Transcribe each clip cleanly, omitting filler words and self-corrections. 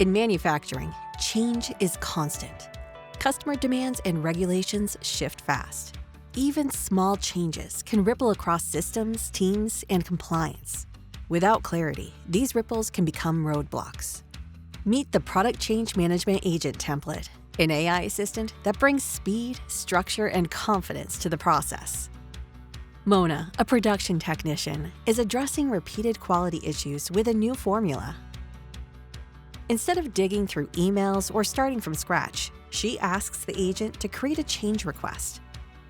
In manufacturing, change is constant. Customer demands and regulations shift fast. Even small changes can ripple across systems, teams, and compliance. Without clarity, these ripples can become roadblocks. Meet the Product Change Management Agent template, an AI assistant that brings speed, structure, and confidence to the process. Mona, a production technician, is addressing repeated quality issues with a new formula. Instead of digging through emails or starting from scratch, she asks the agent to create a change request.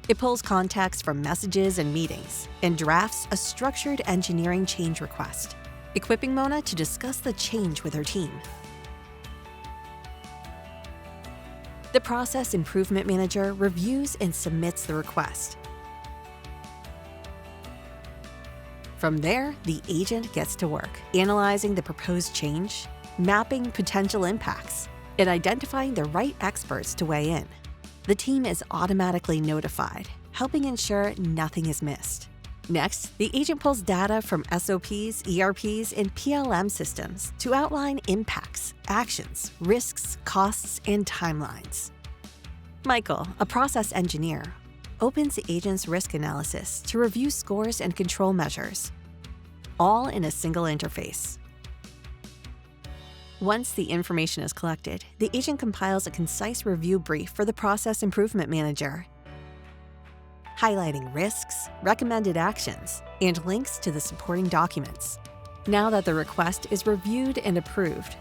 It pulls context from messages and meetings and drafts a structured engineering change request, equipping Mona to discuss the change with her team. The Process Improvement Manager reviews and submits the request. From there, the agent gets to work, analyzing the proposed change, mapping potential impacts, and identifying the right experts to weigh in. The team is automatically notified, helping ensure nothing is missed. Next, the agent pulls data from SOPs, ERPs, and PLM systems to outline impacts, actions, risks, costs, and timelines. Michael, a process engineer, opens the agent's risk analysis to review scores and control measures, all in a single interface. Once the information is collected, the agent compiles a concise review brief for the Process Improvement Manager, highlighting risks, recommended actions, and links to the supporting documents. Now that the request is reviewed and approved,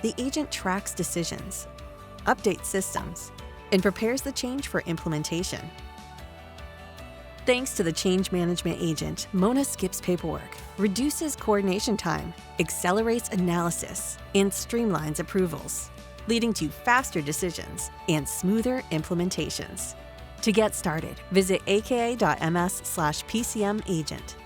the agent tracks decisions, updates systems, and prepares the change for implementation. Thanks to the Change Management Agent, Mona skips paperwork, reduces coordination time, accelerates analysis, and streamlines approvals, leading to faster decisions and smoother implementations. To get started, visit aka.ms/PCM agent.